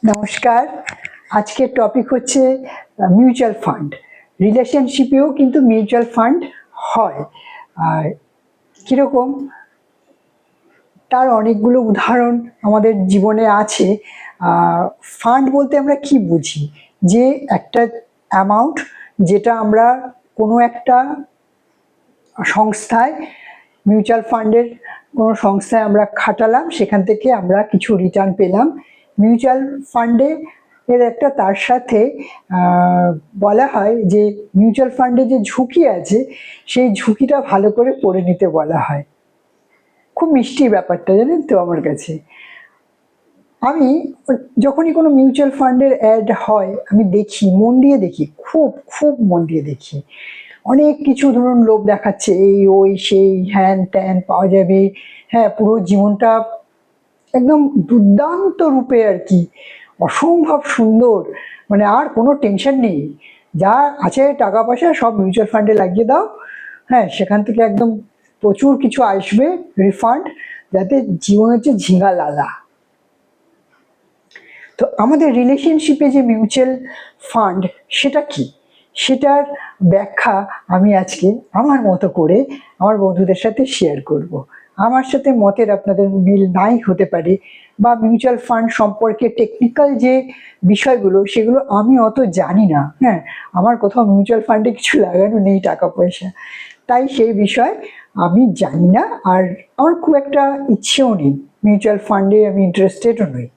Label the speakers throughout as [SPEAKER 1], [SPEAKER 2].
[SPEAKER 1] নমস্কার। আজকের টপিক হচ্ছে মিউচুয়াল ফান্ড। রিলেশনশিপেও কিন্তু মিউচুয়াল ফান্ড হয়। আর কীরকম, তার অনেকগুলো উদাহরণ আমাদের জীবনে আছে। ফান্ড বলতে আমরা কি বুঝি? যে একটা অ্যামাউন্ট যেটা আমরা কোনো একটা সংস্থায়, মিউচুয়াল ফান্ডের কোনো সংস্থায় আমরা খাটালাম, সেখান থেকে আমরা কিছু রিটার্ন পেলাম। মিউচুয়াল ফান্ডে এর একটা তার সাথে বলা হয় যে মিউচুয়াল ফান্ডে যে ঝুঁকি আছে সেই ঝুঁকিটা ভালো করে পড়ে নিতে বলা হয়। খুব মিষ্টি ব্যাপারটা, জানেন তো। আমার কাছে আমি যখনই কোনো মিউচুয়াল ফান্ডের অ্যাড হয় আমি দেখি, মন দিয়ে দেখি, খুব খুব মন দিয়ে দেখি। অনেক কিছু ধরুন লোভ দেখাচ্ছে, এই ওই সেই হ্যান ত্যান পাওয়া যাবে। হ্যাঁ, পুরো জীবনটা একদম দুর্দান্ত রূপে আর কি, অসম্ভব সুন্দর। মানে আর কোনো টেনশন নেই, যা আছে টাকা পয়সা সব মিউচুয়াল ফান্ডে লাগিয়ে দাও। হ্যাঁ, সেখান থেকে একদম প্রচুর কিছু আসবে রিফান্ড, যাতে জীবন হচ্ছে ঝিঙা লালা। তো আমাদের রিলেশনশিপে যে মিউচুয়াল ফান্ড সেটা কি, সেটার ব্যাখ্যা আমি আজকে আমার মতো করে আমার বন্ধুদের সাথে শেয়ার করব। আমার সাথে মতের আপনাদের মিল নাই হতে পারে, বা মিউচুয়াল ফান্ড সম্পর্কে টেকনিক্যাল যে বিষয়গুলো সেগুলো আমি অত জানি না। হ্যাঁ, আমার কোথাও মিউচুয়াল ফান্ডে কিছু লাগানো নেই টাকা পয়সা, তাই সেই বিষয় আমি জানি না। আর আমার খুব একটা ইচ্ছেও নেই, মিউচুয়াল ফান্ডে আমি ইন্টারেস্টেডও নই।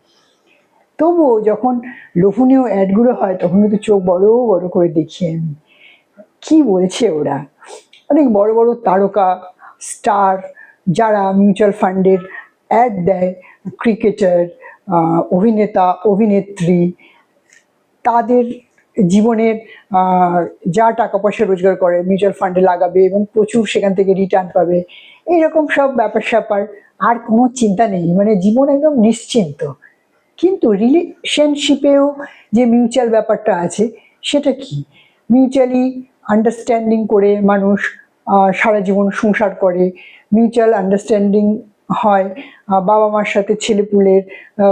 [SPEAKER 1] তবুও যখন লোভনীয় অ্যাডগুলো হয় তখন কিন্তু চোখ বড় বড় করে দেখি আমি, কি বলছে ওরা। অনেক বড় বড় তারকা স্টার যারা মিউচুয়াল ফান্ডের অ্যাড দেয়, ক্রিকেটার, অভিনেতা, অভিনেত্রী, তাদের জীবনের যা টাকা পয়সা রোজগার করে মিউচুয়াল ফান্ডে লাগাবে এবং প্রচুর সেখান থেকে রিটার্ন পাবে, এইরকম সব ব্যাপার স্যাপার। আর কোনো চিন্তা নেই, মানে জীবন একদম নিশ্চিন্ত। কিন্তু রিলেশনশিপেও যে মিউচুয়াল ব্যাপারটা আছে সেটা কি? মিউচুয়ালি আন্ডারস্ট্যান্ডিং করে মানুষ সারা জীবন সংসার করে। মিউচুয়াল আন্ডারস্ট্যান্ডিং হয়, বাবা মার সাথে ছেলেপুলের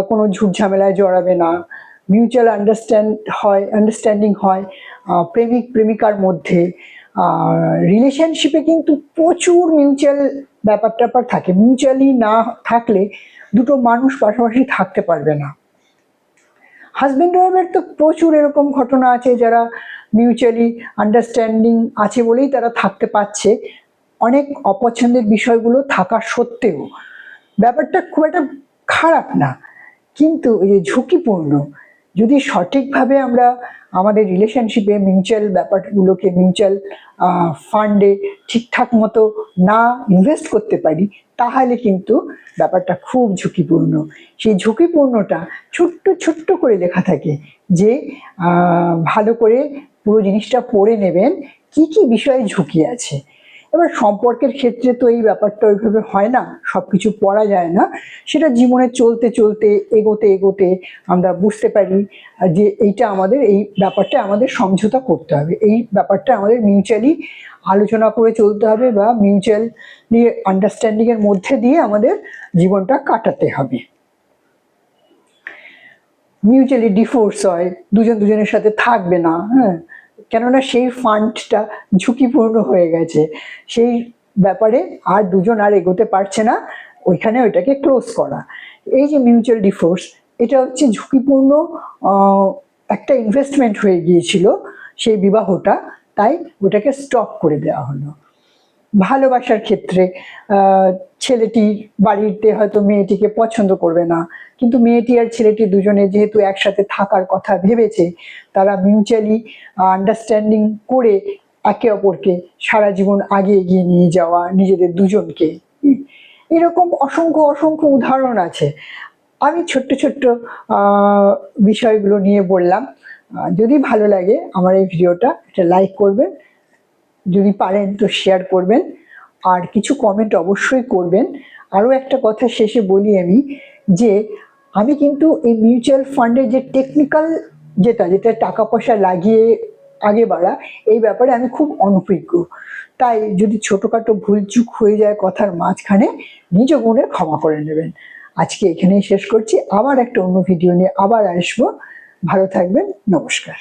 [SPEAKER 1] কোনো ঝুট ঝামেলায় জড়াবে না। মিউচুয়াল আন্ডারস্ট্যান্ডিং হয় প্রেমিক প্রেমিকার মধ্যে। রিলেশনশিপে কিন্তু প্রচুর মিউচুয়াল ব্যাপার ট্যাপার থাকে। মিউচুয়ালি না থাকলে দুটো মানুষ পাশাপাশি থাকতে পারবে না। হাজব্যান্ড ওয়াইফের তো প্রচুর এরকম ঘটনা আছে, যারা মিউচুয়ালি আন্ডারস্ট্যান্ডিং আছে বলেই তারা থাকতে পারছে, অনেক অপছন্দের বিষয়গুলো থাকা সত্ত্বেও। ব্যাপারটা খুব একটা খারাপ না, কিন্তু এই যে ঝুঁকিপূর্ণ। যদি সঠিকভাবে আমরা আমাদের রিলেশনশিপে মিউচুয়াল ব্যাপারগুলোকে মিউচুয়াল ফান্ডে ঠিকঠাক মতো না ইনভেস্ট করতে পারি, তাহলে কিন্তু ব্যাপারটা খুব ঝুঁকিপূর্ণ। সেই ঝুঁকিপূর্ণটা ছোট্ট ছোট্ট করে লেখা থাকে, যে ভালো করে পুরো জিনিসটা পড়ে নেবেন কি কি বিষয়ে ঝুঁকি আছে। এবার সম্পর্কের ক্ষেত্রে তো এই ব্যাপারটা ওইভাবে হয় না, সব কিছু পড়া যায় না। সেটা জীবনে চলতে চলতে এগোতে এগোতে আমরা বুঝতে পারি যে এইটা আমাদের, এই ব্যাপারটা আমাদের সমঝোতা করতে হবে, এই ব্যাপারটা আমাদের মিউচুয়ালি আলোচনা করে চলতে হবে, বা মিউচুয়ালি আন্ডারস্ট্যান্ডিংয়ের মধ্যে দিয়ে আমাদের জীবনটা কাটাতে হবে। মিউচুয়ালি ডিভোর্স হয়, দুজন দুজনের সাথে থাকবে না। হ্যাঁ, কেননা সেই ফান্ডটা ঝুঁকিপূর্ণ হয়ে গেছে, সেই ব্যাপারে আর দুজন আর এগোতে পারছে না, ওইখানে ওইটাকে ক্লোজ করা। এই যে মিউচুয়াল ডিভোর্স, এটা হচ্ছে ঝুঁকিপূর্ণ একটা ইনভেস্টমেন্ট হয়ে গিয়েছিল সেই বিবাহটা, তাই ওটাকে স্টপ করে দেওয়া হলো। ভালোবাসার ক্ষেত্রে ছেলেটির বাড়িতে হয়তো মেয়েটিকে পছন্দ করবে না, কিন্তু মেয়েটি আর ছেলেটি দুজনে যেহেতু একসাথে থাকার কথা ভেবেছে, তারা মিউচুয়ালি আন্ডারস্ট্যান্ডিং করে একে অপরকে সারা জীবন আগে এগিয়ে নিয়ে যাওয়া, নিজেদের দুজনকে। এরকম অসংখ্য অসংখ্য উদাহরণ আছে। আমি ছোট্ট ছোট্ট বিষয়গুলো নিয়ে বললাম। যদি ভালো লাগে আমার এই ভিডিওটা, একটা লাইক করবেন, যদি পারেন তো শেয়ার করবেন, আর কিছু কমেন্ট অবশ্যই করবেন। আরও একটা কথা শেষে বলি আমি, যে আমি কিন্তু এই মিউচুয়াল ফান্ডের যে টেকনিক্যাল যেটা টাকা পয়সা লাগিয়ে আগে বাড়া, এই ব্যাপারে আমি খুব অনভিজ্ঞ। তাই যদি ছোটোখাটো ভুলচুক হয়ে যায় কথার মাঝখানে, নিজ গুণে ক্ষমা করে নেবেন। আজকে এখানেই শেষ করছি। আবার একটা অন্য ভিডিও নিয়ে আবার আসবো। ভালো থাকবেন। নমস্কার।